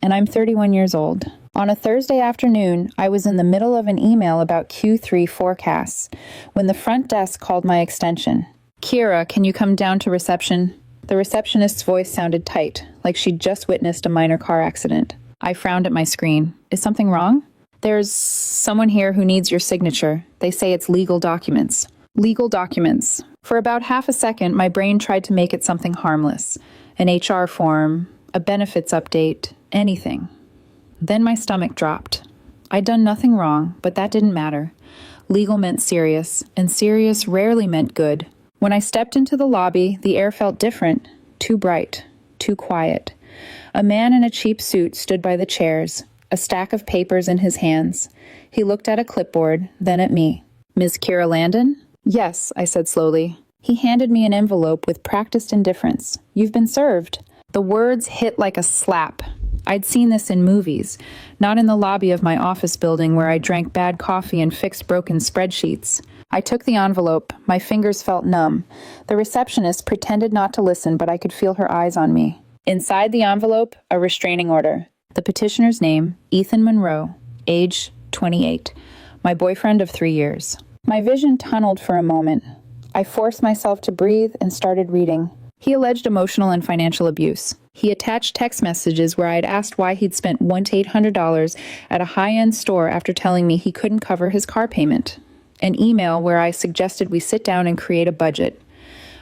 and I'm 31 years old. On a Thursday afternoon, I was in the middle of an email about Q3 forecasts when the front desk called my extension. "Kira, can you come down to reception?" The receptionist's voice sounded tight, like she'd just witnessed a minor car accident. I frowned at my screen. "Is something wrong?" "There's someone here who needs your signature. They say it's legal documents." Legal documents. For about half a second, my brain tried to make it something harmless. An HR form, a benefits update, anything. Then my stomach dropped. I'd done nothing wrong, but that didn't matter. Legal meant serious, and serious rarely meant good. When I stepped into the lobby, the air felt different, too bright, too quiet. A man in a cheap suit stood by the chairs, a stack of papers in his hands. He looked at a clipboard, then at me. "Ms. Kira Landon?" "Yes," I said slowly. He handed me an envelope with practiced indifference. "You've been served." The words hit like a slap. I'd seen this in movies, not in the lobby of my office building where I drank bad coffee and fixed broken spreadsheets. I took the envelope. My fingers felt numb. The receptionist pretended not to listen, but I could feel her eyes on me. Inside the envelope, a restraining order. The petitioner's name, Ethan Monroe, age 28, my boyfriend of 3 years. My vision tunneled for a moment. I forced myself to breathe and started reading. He alleged emotional and financial abuse. He attached text messages where I had asked why he'd spent $100 to $800 at a high-end store after telling me he couldn't cover his car payment. An email where I suggested we sit down and create a budget.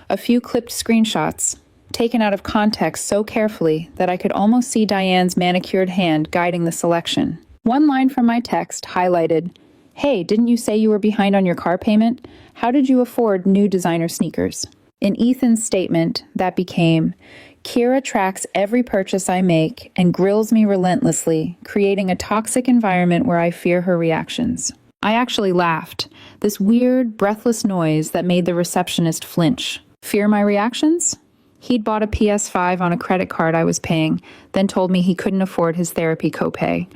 A few clipped screenshots, taken out of context so carefully that I could almost see Diane's manicured hand guiding the selection. One line from my text highlighted, "Hey, didn't you say you were behind on your car payment? How did you afford new designer sneakers?" In Ethan's statement, that became, "Kira tracks every purchase I make and grills me relentlessly, creating a toxic environment where I fear her reactions." I actually laughed, this weird, breathless noise that made the receptionist flinch. Fear my reactions? He'd bought a PS5 on a credit card I was paying, then told me he couldn't afford his therapy copay.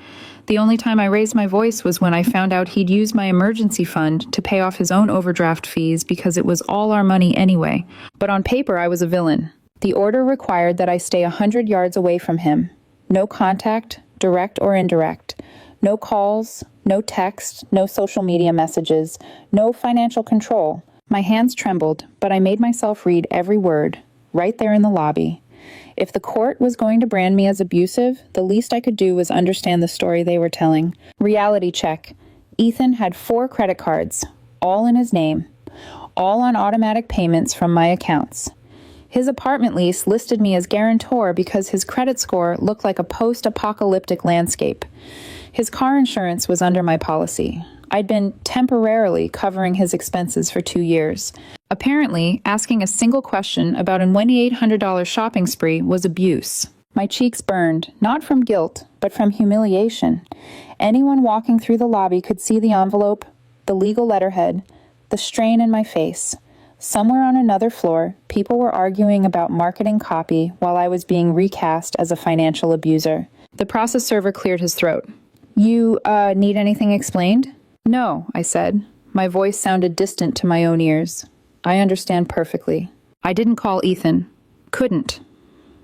The only time I raised my voice was when I found out he'd used my emergency fund to pay off his own overdraft fees because it was all our money anyway. But on paper, I was a villain. The order required that I stay 100 yards away from him. No contact, direct or indirect. No calls, no text, no social media messages, no financial control. My hands trembled, but I made myself read every word, right there in the lobby. If the court was going to brand me as abusive, the least I could do was understand the story they were telling. Reality check. Ethan had 4 credit cards, all in his name, all on automatic payments from my accounts. His apartment lease listed me as guarantor because his credit score looked like a post-apocalyptic landscape. His car insurance was under my policy. I'd been temporarily covering his expenses for 2 years. Apparently, asking a single question about a $2,800 shopping spree was abuse. My cheeks burned, not from guilt, but from humiliation. Anyone walking through the lobby could see the envelope, the legal letterhead, the strain in my face. Somewhere on another floor, people were arguing about marketing copy while I was being recast as a financial abuser. The process server cleared his throat. "You, need anything explained?" "No," I said. My voice sounded distant to my own ears. "I understand perfectly. I didn't call Ethan. Couldn't."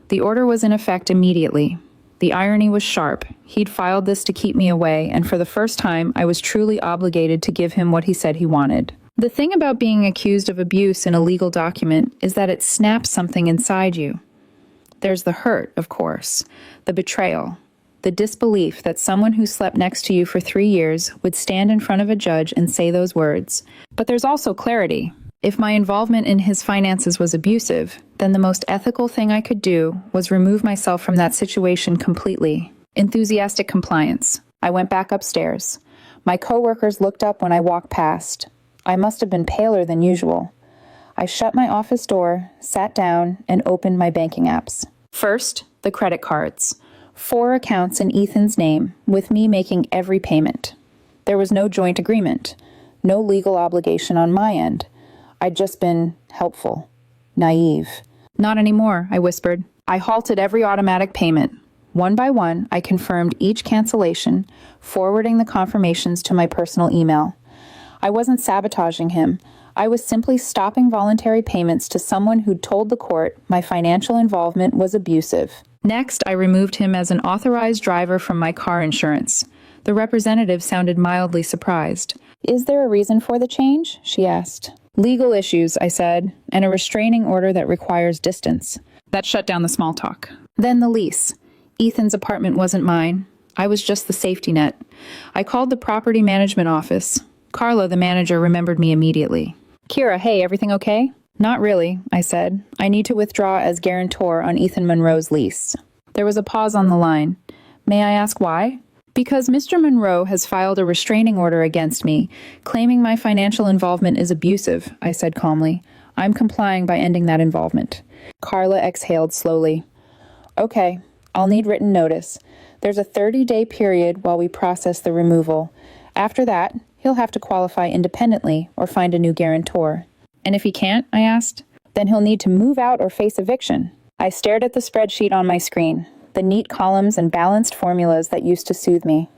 The order was in effect immediately. The irony was sharp. He'd filed this to keep me away, and for the first time, I was truly obligated to give him what he said he wanted. The thing about being accused of abuse in a legal document is that it snaps something inside you. There's the hurt, of course, the betrayal, the disbelief that someone who slept next to you for 3 years would stand in front of a judge and say those words. But there's also clarity. If my involvement in his finances was abusive, then the most ethical thing I could do was remove myself from that situation completely. Enthusiastic compliance. I went back upstairs. My coworkers looked up when I walked past. I must have been paler than usual. I shut my office door, sat down, and opened my banking apps. First, the credit cards. 4 accounts in Ethan's name, with me making every payment. There was no joint agreement, no legal obligation on my end. I'd just been helpful, naive. "Not anymore," I whispered. I halted every automatic payment. One by one, I confirmed each cancellation, forwarding the confirmations to my personal email. I wasn't sabotaging him. I was simply stopping voluntary payments to someone who'd told the court my financial involvement was abusive. Next, I removed him as an authorized driver from my car insurance. The representative sounded mildly surprised. "Is there a reason for the change?" she asked. "Legal issues," I said, "and a restraining order that requires distance." That shut down the small talk. Then the lease. Ethan's apartment wasn't mine. I was just the safety net. I called the property management office. Carla, the manager, remembered me immediately. "Kira, hey, everything okay?" "Not really," I said. "I need to withdraw as guarantor on Ethan Monroe's lease." There was a pause on the line. "May I ask why?" "Because Mr. Monroe has filed a restraining order against me, claiming my financial involvement is abusive," I said calmly. "I'm complying by ending that involvement." Carla exhaled slowly. "Okay, I'll need written notice. There's a 30-day period while we process the removal. After that, he'll have to qualify independently or find a new guarantor." "And if he can't?" I asked. "Then he'll need to move out or face eviction." I stared at the spreadsheet on my screen, the neat columns and balanced formulas that used to soothe me.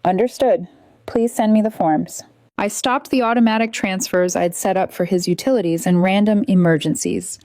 "Understood. Please send me the forms." I stopped the automatic transfers I'd set up for his utilities and random emergencies.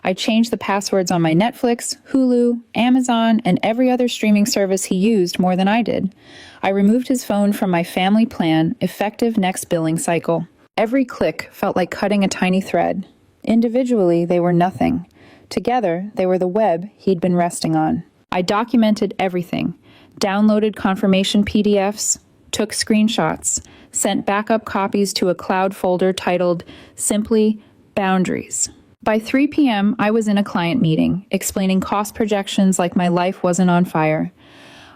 I changed the passwords on my Netflix, Hulu, Amazon, and every other streaming service he used more than I did. I removed his phone from my family plan, effective next billing cycle. Every click felt like cutting a tiny thread. Individually, they were nothing. Together, they were the web he'd been resting on. I documented everything, downloaded confirmation PDFs, took screenshots, sent backup copies to a cloud folder titled simply Boundaries. By 3 p.m., I was in a client meeting, explaining cost projections like my life wasn't on fire.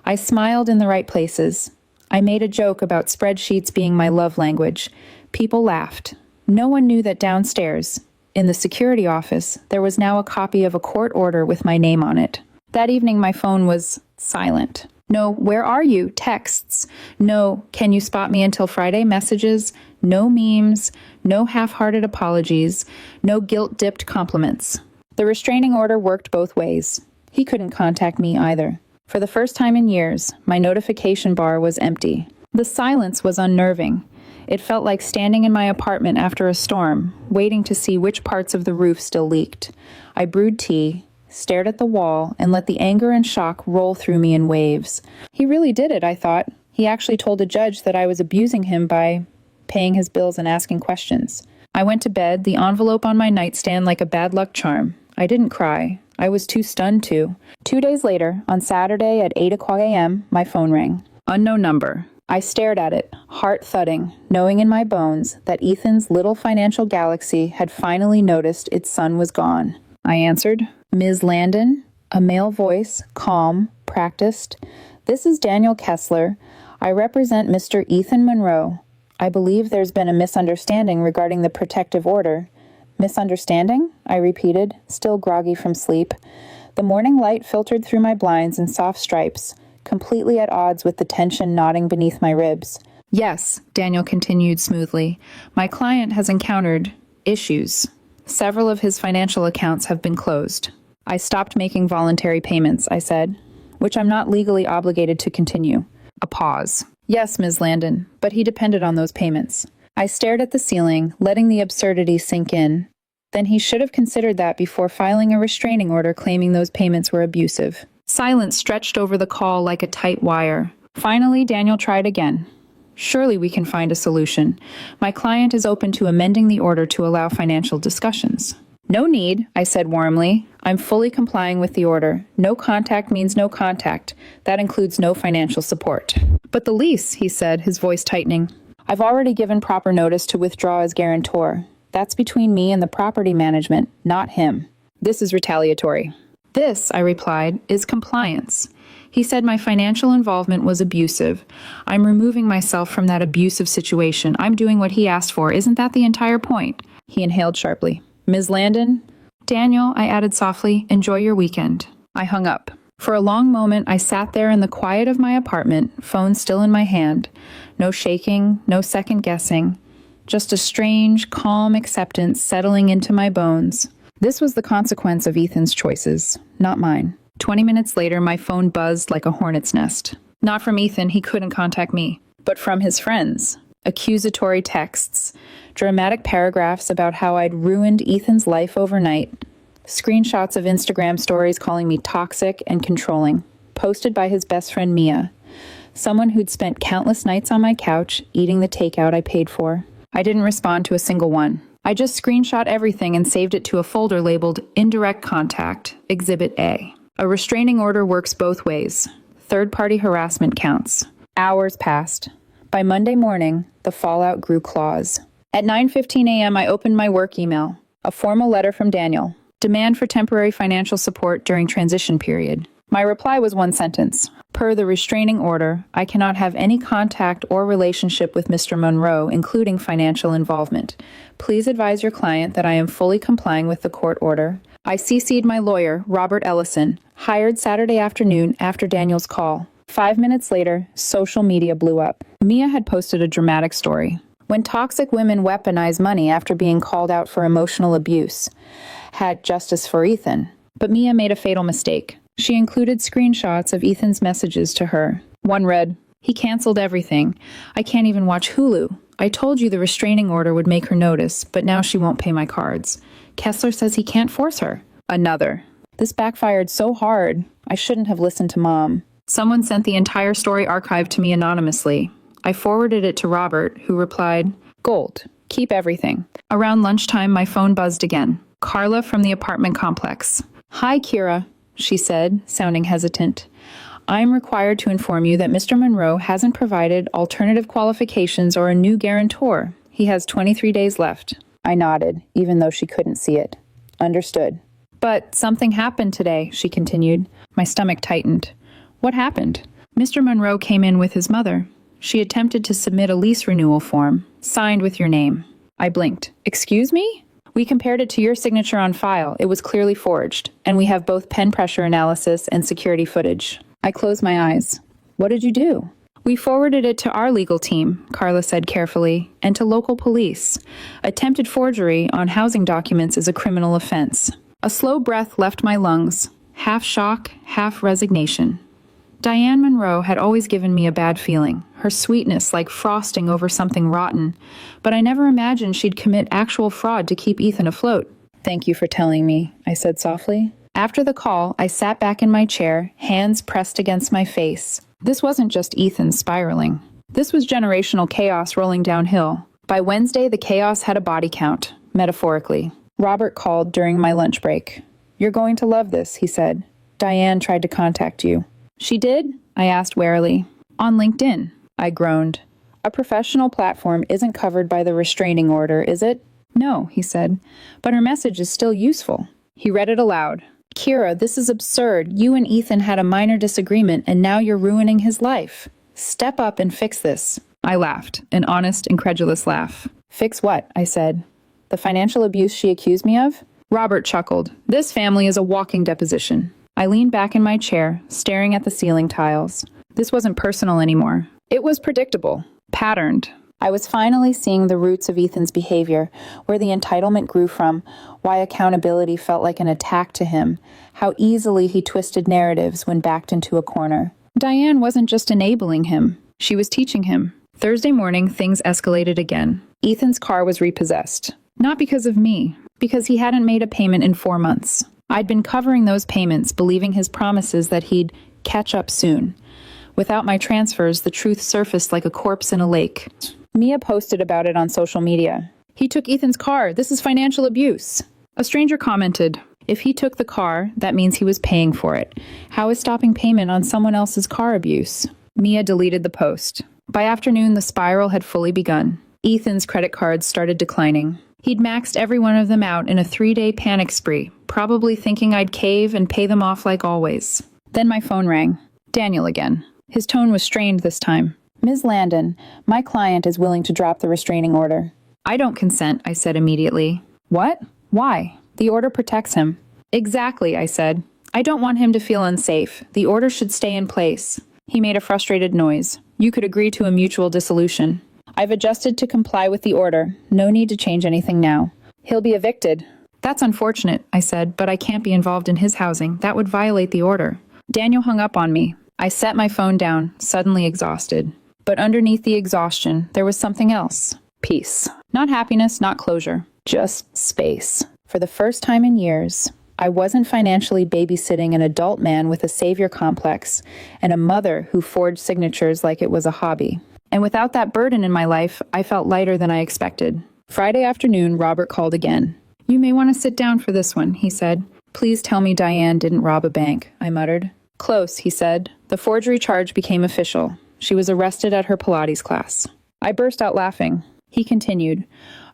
I smiled in the right places. I made a joke about spreadsheets being my love language. People laughed. No one knew that downstairs, in the security office, there was now a copy of a court order with my name on it. That evening, my phone was silent. No, "Where are you?" texts. No, "Can you spot me until Friday?" messages. No memes. No half-hearted apologies. No guilt-dipped compliments. The restraining order worked both ways. He couldn't contact me either. For the first time in years, my notification bar was empty. The silence was unnerving. It felt like standing in my apartment after a storm, waiting to see which parts of the roof still leaked. I brewed tea, stared at the wall, and let the anger and shock roll through me in waves. He really did it, I thought. He actually told a judge that I was abusing him by paying his bills and asking questions. I went to bed, the envelope on my nightstand like a bad luck charm. I didn't cry. I was too stunned to. 2 days later, on Saturday at 8 a.m., my phone rang. Unknown number. I stared at it, heart thudding, knowing in my bones that Ethan's little financial galaxy had finally noticed its son was gone. I answered. "Ms. Landon?" A male voice, calm, practiced. "This is Daniel Kessler. I represent Mr. Ethan Monroe. I believe there's been a misunderstanding regarding the protective order." "Misunderstanding?" I repeated, still groggy from sleep. The morning light filtered through my blinds in soft stripes, completely at odds with the tension knotting beneath my ribs. "Yes," Daniel continued smoothly. "My client has encountered issues. Several of his financial accounts have been closed." "I stopped making voluntary payments," I said, "which I'm not legally obligated to continue." A pause. "Yes, Ms. Landon, but he depended on those payments." I stared at the ceiling, letting the absurdity sink in. Then he should have considered that before filing a restraining order claiming those payments were abusive. Silence stretched over the call like a tight wire. Finally, Daniel tried again. "Surely we can find a solution. My client is open to amending the order to allow financial discussions." "No need," I said warmly. "I'm fully complying with the order. No contact means no contact. That includes no financial support." "But the lease," he said, his voice tightening. "I've already given proper notice to withdraw as guarantor. That's between me and the property management, not him. This is retaliatory." "This," I replied, "is compliance. He said my financial involvement was abusive. I'm removing myself from that abusive situation. I'm doing what he asked for. Isn't that the entire point?" He inhaled sharply. "Ms. Landon?" "Daniel," I added softly, "enjoy your weekend." I hung up. For a long moment, I sat there in the quiet of my apartment, phone still in my hand. No shaking, no second guessing. Just a strange, calm acceptance settling into my bones. This was the consequence of Ethan's choices, not mine. 20 minutes later, my phone buzzed like a hornet's nest. Not from Ethan, he couldn't contact me, but from his friends. Accusatory texts, dramatic paragraphs about how I'd ruined Ethan's life overnight. Screenshots of Instagram stories calling me toxic and controlling, posted by his best friend Mia, someone who'd spent countless nights on my couch eating the takeout I paid for. I didn't respond to a single one. I just screenshot everything and saved it to a folder labeled Indirect Contact, Exhibit A. A restraining order works both ways. Third-party harassment counts. Hours passed. By Monday morning, the fallout grew claws. At 9:15 a.m., I opened my work email. A formal letter from Daniel. Demand for temporary financial support during transition period. My reply was one sentence. Per the restraining order, I cannot have any contact or relationship with Mr. Monroe, including financial involvement. Please advise your client that I am fully complying with the court order. I CC'd my lawyer, Robert Ellison, hired Saturday afternoon after Daniel's call. 5 minutes later, social media blew up. Mia had posted a dramatic story. When toxic women weaponize money after being called out for emotional abuse. Had justice for Ethan. But Mia made a fatal mistake. She included screenshots of Ethan's messages to her. One read, "He canceled everything. I can't even watch Hulu. I told you the restraining order would make her notice, but now she won't pay my cards. Kessler says he can't force her." Another, "This backfired so hard. I shouldn't have listened to Mom." Someone sent the entire story archived to me anonymously. I forwarded it to Robert, who replied, "Gold. Keep everything." Around lunchtime, my phone buzzed again. Carla from the apartment complex. "Hi, Kira," she said, sounding hesitant. "I'm required to inform you that Mr. Monroe hasn't provided alternative qualifications or a new guarantor. He has 23 days left." I nodded, even though she couldn't see it. "Understood." "But something happened today," she continued. My stomach tightened. "What happened?" "Mr. Monroe came in with his mother. She attempted to submit a lease renewal form, signed with your name." I blinked. "Excuse me?" "We compared it to your signature on file. It was clearly forged, and we have both pen pressure analysis and security footage." I closed my eyes. "What did you do?" "We forwarded it to our legal team," Carla said carefully, "and to local police. Attempted forgery on housing documents is a criminal offense." A slow breath left my lungs, half shock, half resignation. Diane Monroe had always given me a bad feeling, her sweetness like frosting over something rotten, but I never imagined she'd commit actual fraud to keep Ethan afloat. "Thank you for telling me," I said softly. After the call, I sat back in my chair, hands pressed against my face. This wasn't just Ethan spiraling. This was generational chaos rolling downhill. By Wednesday, the chaos had a body count, metaphorically. Robert called during my lunch break. "You're going to love this," he said. "Diane tried to contact you." "She did?" I asked warily. "On LinkedIn," I groaned. "A professional platform isn't covered by the restraining order, is it?" "No," he said, "but her message is still useful." He read it aloud. "Kira, this is absurd. You and Ethan had a minor disagreement, and now you're ruining his life. Step up and fix this." I laughed, an honest, incredulous laugh. "Fix what?" I said. "The financial abuse she accused me of?" Robert chuckled. "This family is a walking deposition." I leaned back in my chair, staring at the ceiling tiles. This wasn't personal anymore. It was predictable, patterned. I was finally seeing the roots of Ethan's behavior, where the entitlement grew from, why accountability felt like an attack to him, how easily he twisted narratives when backed into a corner. Diane wasn't just enabling him, she was teaching him. Thursday morning, things escalated again. Ethan's car was repossessed. Not because of me, because he hadn't made a payment in 4 months. I'd been covering those payments, believing his promises that he'd catch up soon. Without my transfers, the truth surfaced like a corpse in a lake. Mia posted about it on social media. "He took Ethan's car. This is financial abuse." A stranger commented, "If he took the car, that means he was paying for it. How is stopping payment on someone else's car abuse?" Mia deleted the post. By afternoon, the spiral had fully begun. Ethan's credit cards started declining. He'd maxed every one of them out in a 3-day panic spree, probably thinking I'd cave and pay them off like always. Then my phone rang. Daniel again. His tone was strained this time. "Ms. Landon, my client is willing to drop the restraining order." "I don't consent," I said immediately. "What? Why?" "The order protects him." "Exactly," I said. "I don't want him to feel unsafe. The order should stay in place." He made a frustrated noise. "You could agree to a mutual dissolution." "I've adjusted to comply with the order. No need to change anything now." "He'll be evicted." "That's unfortunate," I said, "but I can't be involved in his housing. That would violate the order." Daniel hung up on me. I set my phone down, suddenly exhausted. But underneath the exhaustion, there was something else. Peace. Not happiness, not closure. Just space. For the first time in years, I wasn't financially babysitting an adult man with a savior complex and a mother who forged signatures like it was a hobby. And without that burden in my life, I felt lighter than I expected. Friday afternoon, Robert called again. "You may want to sit down for this one," he said. "Please tell me Diane didn't rob a bank," I muttered. "Close," he said. The forgery charge became official. She was arrested at her Pilates class. I burst out laughing. He continued.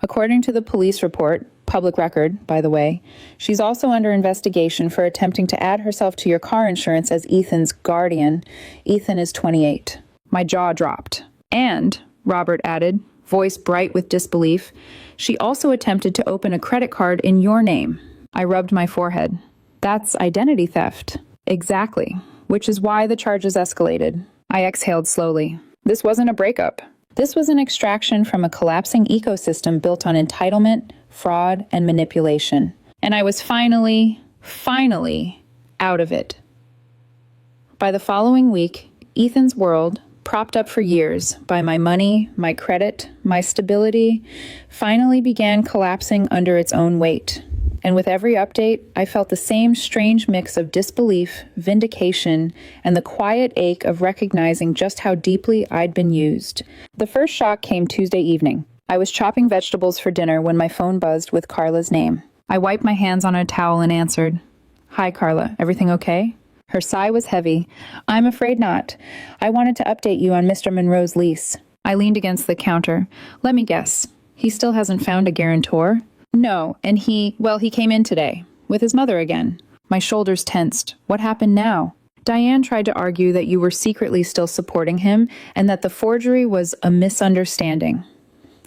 "According to the police report, public record, by the way, she's also under investigation for attempting to add herself to your car insurance as Ethan's guardian. Ethan is 28. My jaw dropped. "And," Robert added, voice bright with disbelief, "she also attempted to open a credit card in your name." I rubbed my forehead. "That's identity theft." "Exactly. Which is why the charges escalated." I exhaled slowly. This wasn't a breakup. This was an extraction from a collapsing ecosystem built on entitlement, fraud, and manipulation. And I was finally out of it. By the following week, Ethan's world, propped up for years by my money, my credit, my stability, finally began collapsing under its own weight. And with every update, I felt the same strange mix of disbelief, vindication, and the quiet ache of recognizing just how deeply I'd been used. The first shock came Tuesday evening. I was chopping vegetables for dinner when my phone buzzed with Carla's name. I wiped my hands on a towel and answered. "Hi, Carla. Everything okay?" Her sigh was heavy. "I'm afraid not. I wanted to update you on Mr. Monroe's lease." I leaned against the counter. "Let me guess. He still hasn't found a guarantor?" "No, and he came in today, with his mother again." My shoulders tensed. What happened now? Diane tried to argue that you were secretly still supporting him and that the forgery was a misunderstanding.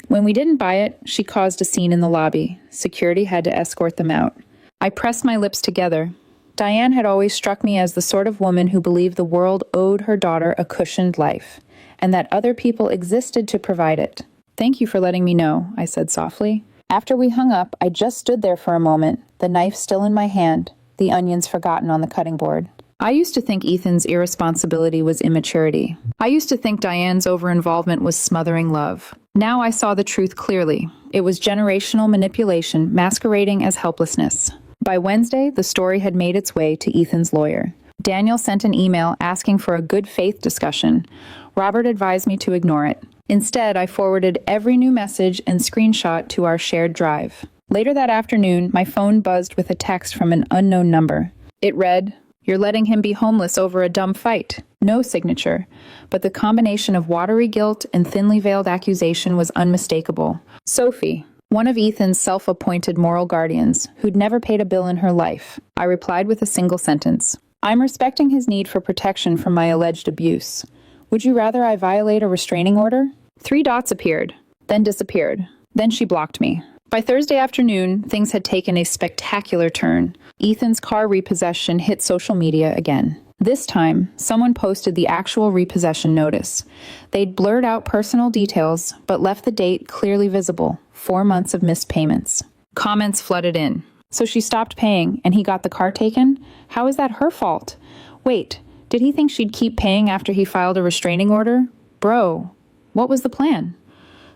When we didn't buy it, she caused a scene in the lobby. Security had to escort them out. I pressed my lips together. Diane had always struck me as the sort of woman who believed the world owed her daughter a cushioned life, and that other people existed to provide it. "Thank you for letting me know," I said softly. After we hung up, I just stood there for a moment, the knife still in my hand, the onions forgotten on the cutting board. I used to think Ethan's irresponsibility was immaturity. I used to think Diane's over-involvement was smothering love. Now I saw the truth clearly. It was generational manipulation masquerading as helplessness. By Wednesday, the story had made its way to Ethan's lawyer. Daniel sent an email asking for a good faith discussion. Robert advised me to ignore it. Instead, I forwarded every new message and screenshot to our shared drive. Later that afternoon, my phone buzzed with a text from an unknown number. It read, "You're letting him be homeless over a dumb fight." No signature, but the combination of watery guilt and thinly veiled accusation was unmistakable. Sophie, one of Ethan's self-appointed moral guardians, who'd never paid a bill in her life. I replied with a single sentence. "I'm respecting his need for protection from my alleged abuse. Would you rather I violate a restraining order?" 3 dots appeared, then disappeared. Then she blocked me. By Thursday afternoon, things had taken a spectacular turn. Ethan's car repossession hit social media again. This time, someone posted the actual repossession notice. They'd blurred out personal details, but left the date clearly visible, 4 months of missed payments. Comments flooded in. "So she stopped paying, and he got the car taken? How is that her fault? Wait, did he think she'd keep paying after he filed a restraining order? Bro, what was the plan?"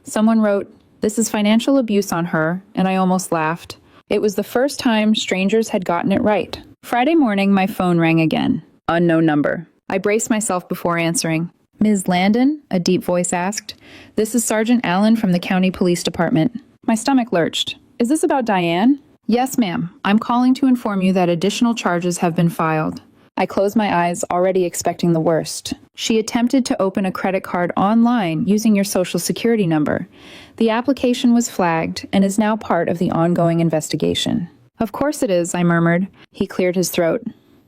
Someone wrote, "This is financial abuse on her," and I almost laughed. It was the first time strangers had gotten it right. Friday morning, my phone rang again. Unknown number. I braced myself before answering. "Ms. Landon?" a deep voice asked. "This is Sergeant Allen from the County Police Department." My stomach lurched. "Is this about Diane?" "Yes, ma'am. I'm calling to inform you that additional charges have been filed." I closed my eyes, already expecting the worst. "She attempted to open a credit card online using your social security number. The application was flagged and is now part of the ongoing investigation." "Of course it is," I murmured. He cleared his throat.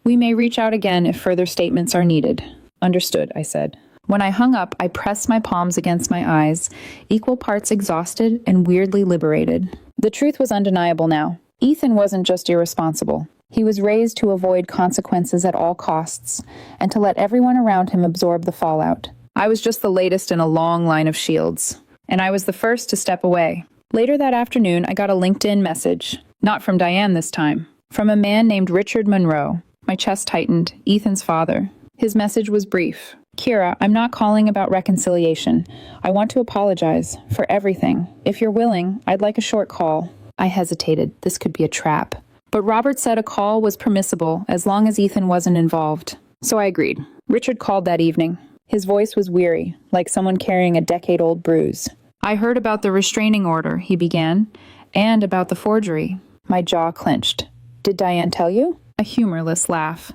"We may reach out again if further statements are needed." "Understood," I said. When I hung up, I pressed my palms against my eyes, equal parts exhausted and weirdly liberated. The truth was undeniable now. Ethan wasn't just irresponsible. He was raised to avoid consequences at all costs, and to let everyone around him absorb the fallout. I was just the latest in a long line of shields, and I was the first to step away. Later that afternoon, I got a LinkedIn message. Not from Diane this time. From a man named Richard Monroe. My chest tightened. Ethan's father. His message was brief. "Kira, I'm not calling about reconciliation. I want to apologize for everything. If you're willing, I'd like a short call." I hesitated. This could be a trap. But Robert said a call was permissible as long as Ethan wasn't involved. So I agreed. Richard called that evening. His voice was weary, like someone carrying a decade-old bruise. "I heard about the restraining order," he began, "and about the forgery." My jaw clenched. "Did Diane tell you?" A humorless laugh.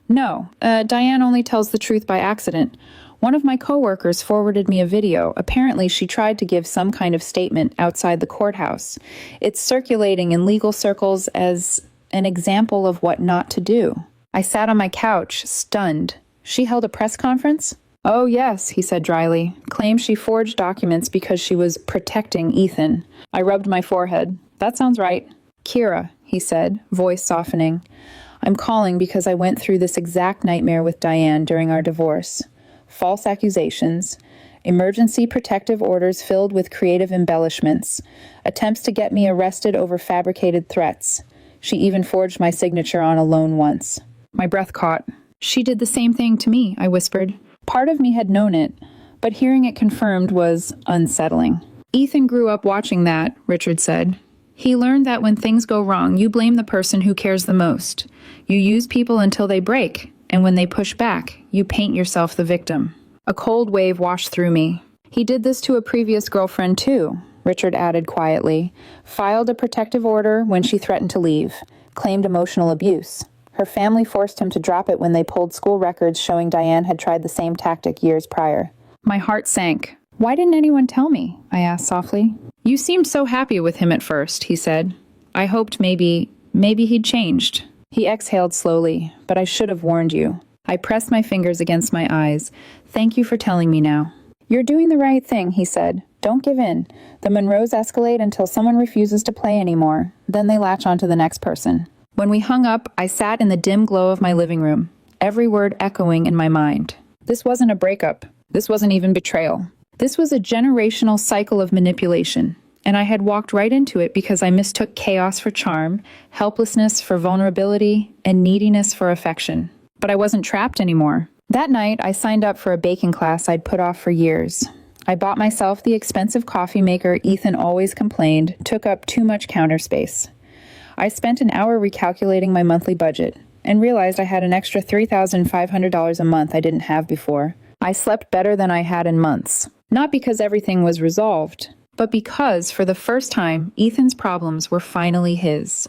"No, Diane only tells the truth by accident. One of my coworkers forwarded me a video. Apparently, she tried to give some kind of statement outside the courthouse. It's circulating in legal circles as an example of what not to do." I sat on my couch, stunned. "She held a press conference?" "Oh, yes," he said dryly. "Claims she forged documents because she was protecting Ethan." I rubbed my forehead. "That sounds right." "Kira," he said, voice softening. "I'm calling because I went through this exact nightmare with Diane during our divorce. False accusations, emergency protective orders filled with creative embellishments, attempts to get me arrested over fabricated threats. She even forged my signature on a loan once." My breath caught. "She did the same thing to me," I whispered. Part of me had known it, but hearing it confirmed was unsettling. "Ethan grew up watching that," Richard said. "He learned that when things go wrong, you blame the person who cares the most. You use people until they break, and when they push back, you paint yourself the victim." A cold wave washed through me. "He did this to a previous girlfriend too," Richard added quietly. "Filed a protective order when she threatened to leave. Claimed emotional abuse. Her family forced him to drop it when they pulled school records showing Diane had tried the same tactic years prior." My heart sank. "Why didn't anyone tell me?" I asked softly. "You seemed so happy with him at first," he said. "I hoped maybe he'd changed." He exhaled slowly, "But I should have warned you." I pressed my fingers against my eyes. "Thank you for telling me now." "You're doing the right thing," he said. "Don't give in. The Monroes escalate until someone refuses to play anymore. Then they latch on to the next person." When we hung up, I sat in the dim glow of my living room, every word echoing in my mind. This wasn't a breakup. This wasn't even betrayal. This was a generational cycle of manipulation, and I had walked right into it because I mistook chaos for charm, helplessness for vulnerability, and neediness for affection. But I wasn't trapped anymore. That night, I signed up for a baking class I'd put off for years. I bought myself the expensive coffee maker Ethan always complained took up too much counter space. I spent an hour recalculating my monthly budget and realized I had an extra $3,500 a month I didn't have before. I slept better than I had in months. Not because everything was resolved, but because, for the first time, Ethan's problems were finally his.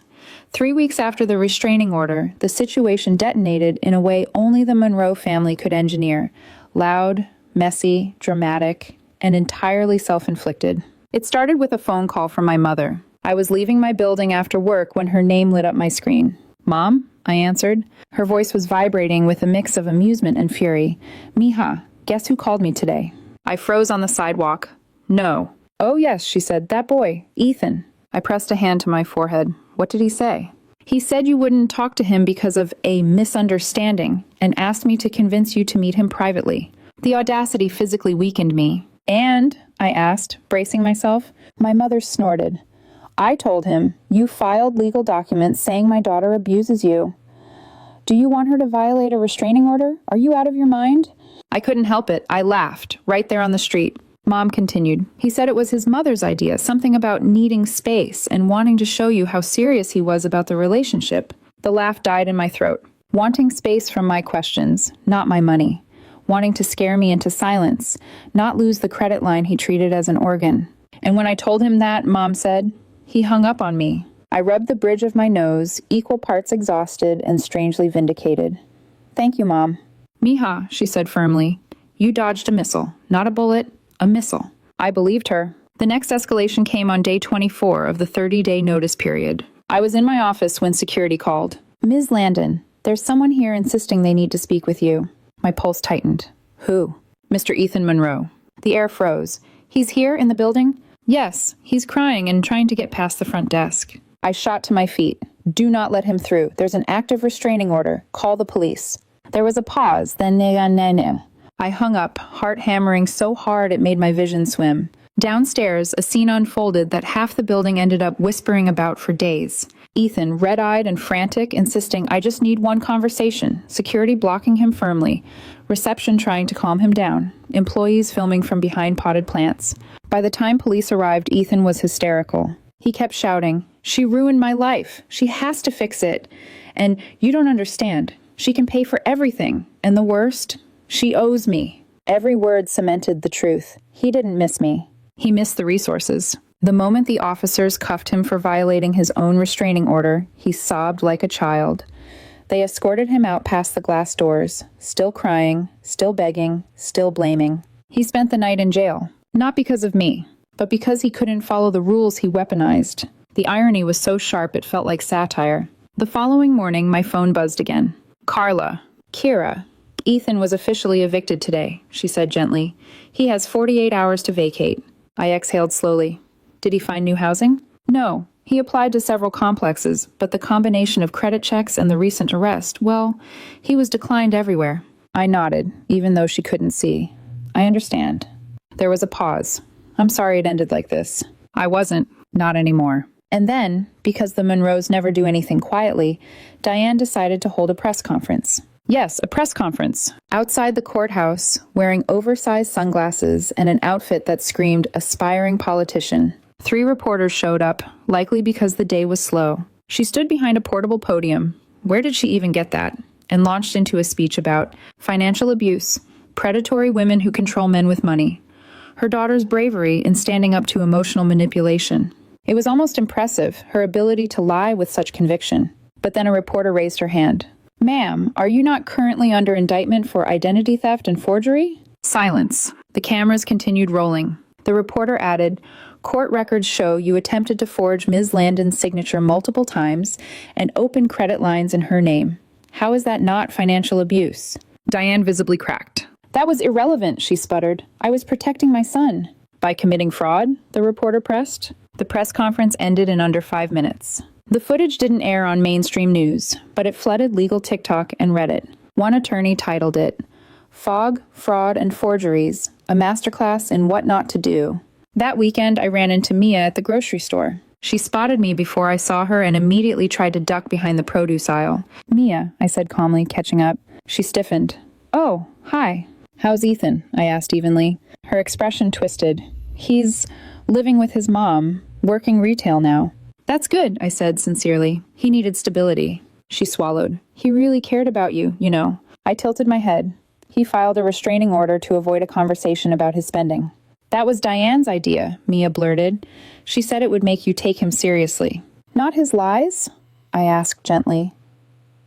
3 weeks after the restraining order, the situation detonated in a way only the Monroe family could engineer. Loud, messy, dramatic, and entirely self-inflicted. It started with a phone call from my mother. I was leaving my building after work when her name lit up my screen. "Mom?" I answered. Her voice was vibrating with a mix of amusement and fury. "Mija, guess who called me today?" I froze on the sidewalk. "No." "Oh yes," she said. "That boy, Ethan." I pressed a hand to my forehead. "What did he say?" "He said you wouldn't talk to him because of a misunderstanding and asked me to convince you to meet him privately." The audacity physically weakened me. "And?" I asked, bracing myself. My mother snorted. "I told him, you filed legal documents saying my daughter abuses you. Do you want her to violate a restraining order? Are you out of your mind?" I couldn't help it. I laughed, right there on the street. Mom continued. "He said it was his mother's idea, something about needing space and wanting to show you how serious he was about the relationship." The laugh died in my throat. Wanting space from my questions, not my money. Wanting to scare me into silence, not lose the credit line he treated as an organ. And when I told him that, Mom said, he hung up on me. I rubbed the bridge of my nose, equal parts exhausted and strangely vindicated. "Thank you, Mom." "Mija," she said firmly, "you dodged a missile. Not a bullet, a missile." I believed her. The next escalation came on day 24 of the 30-day notice period. I was in my office when security called. "Ms. Landon, there's someone here insisting they need to speak with you." My pulse tightened. "Who?" "Mr. Ethan Monroe." The air froze. "He's here in the building?" "Yes, he's crying and trying to get past the front desk." I shot to my feet. "Do not let him through. There's an active restraining order. Call the police." There was a pause, then I hung up, heart hammering so hard it made my vision swim. Downstairs, a scene unfolded that half the building ended up whispering about for days. Ethan, red-eyed and frantic, insisting, "I just need one conversation." Security blocking him firmly. Reception trying to calm him down. Employees filming from behind potted plants. By the time police arrived, Ethan was hysterical. He kept shouting, She ruined my life. She has to fix it. And you don't understand. She can pay for everything. And the worst, she owes me. Every word cemented the truth. He didn't miss me. He missed the resources. The moment the officers cuffed him for violating his own restraining order, he sobbed like a child. They escorted him out past the glass doors, still crying, still begging, still blaming. He spent the night in jail, not because of me, but because he couldn't follow the rules he weaponized. The irony was so sharp it felt like satire. The following morning, my phone buzzed again. Carla. Kira. Ethan was officially evicted today, she said gently. He has 48 hours to vacate. I exhaled slowly. Did he find new housing? No. He applied to several complexes, but the combination of credit checks and the recent arrest, well, he was declined everywhere. I nodded, even though she couldn't see. I understand. There was a pause. I'm sorry it ended like this. I wasn't. Not anymore. And then, because the Monroes never do anything quietly, Diane decided to hold a press conference. Yes, a press conference. Outside the courthouse, wearing oversized sunglasses and an outfit that screamed aspiring politician. 3 reporters showed up, likely because the day was slow. She stood behind a portable podium. Where did she even get that? And launched into a speech about financial abuse, predatory women who control men with money, her daughter's bravery in standing up to emotional manipulation. It was almost impressive, her ability to lie with such conviction. But then a reporter raised her hand. Ma'am, are you not currently under indictment for identity theft and forgery? Silence. The cameras continued rolling. The reporter added, court records show you attempted to forge Ms. Landon's signature multiple times and open credit lines in her name. How is that not financial abuse? Diane visibly cracked. That was irrelevant, she sputtered. I was protecting my son. By committing fraud? The reporter pressed. The press conference ended in under 5 minutes. The footage didn't air on mainstream news, but it flooded legal TikTok and Reddit. One attorney titled it, Fog, Fraud, and Forgeries, a Masterclass in What Not to Do. That weekend, I ran into Mia at the grocery store. She spotted me before I saw her and immediately tried to duck behind the produce aisle. Mia, I said calmly, catching up. She stiffened. Oh, hi. How's Ethan? I asked evenly. Her expression twisted. He's living with his mom, working retail now. That's good, I said sincerely. He needed stability. She swallowed. He really cared about you, you know. I tilted my head. He filed a restraining order to avoid a conversation about his spending. That was Diane's idea, Mia blurted. She said it would make you take him seriously. Not his lies? I asked gently.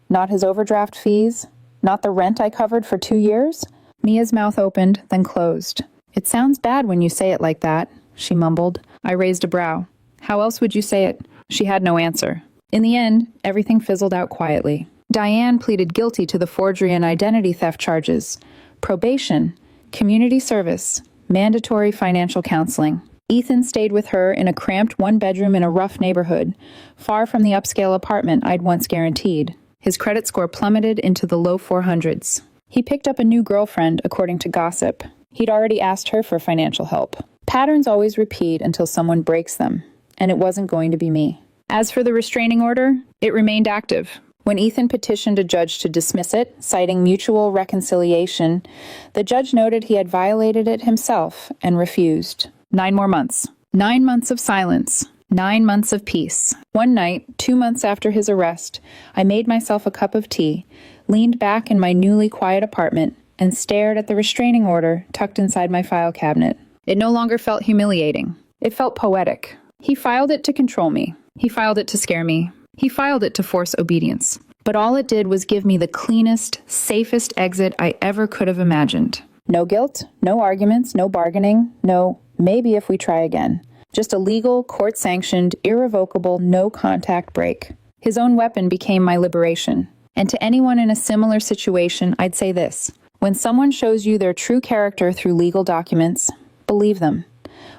Not his overdraft fees? Not the rent I covered for 2 years? Mia's mouth opened, then closed. It sounds bad when you say it like that, she mumbled. I raised a brow. How else would you say it? She had no answer. In the end, everything fizzled out quietly. Diane pleaded guilty to the forgery and identity theft charges, probation, community service, mandatory financial counseling. Ethan stayed with her in a cramped 1-bedroom in a rough neighborhood, far from the upscale apartment I'd once guaranteed. His credit score plummeted into the low 400s. He picked up a new girlfriend, according to gossip. He'd already asked her for financial help. Patterns always repeat until someone breaks them, and it wasn't going to be me. As for the restraining order, it remained active. When Ethan petitioned a judge to dismiss it, citing mutual reconciliation, the judge noted he had violated it himself and refused. 9 more months. 9 months of silence. 9 months of peace. One night, 2 months after his arrest, I made myself a cup of tea, leaned back in my newly quiet apartment, and stared at the restraining order tucked inside my file cabinet. It no longer felt humiliating. It felt poetic. He filed it to control me. He filed it to scare me. He filed it to force obedience. But all it did was give me the cleanest, safest exit I ever could have imagined. No guilt, no arguments, no bargaining, no maybe if we try again. Just a legal, court-sanctioned, irrevocable, no-contact break. His own weapon became my liberation. And to anyone in a similar situation, I'd say this. When someone shows you their true character through legal documents, believe them.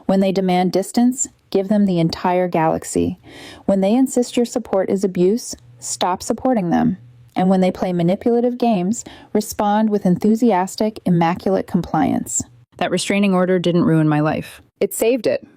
When they demand distance, give them the entire galaxy. When they insist your support is abuse, stop supporting them. And when they play manipulative games, respond with enthusiastic, immaculate compliance. That restraining order didn't ruin my life. It saved it.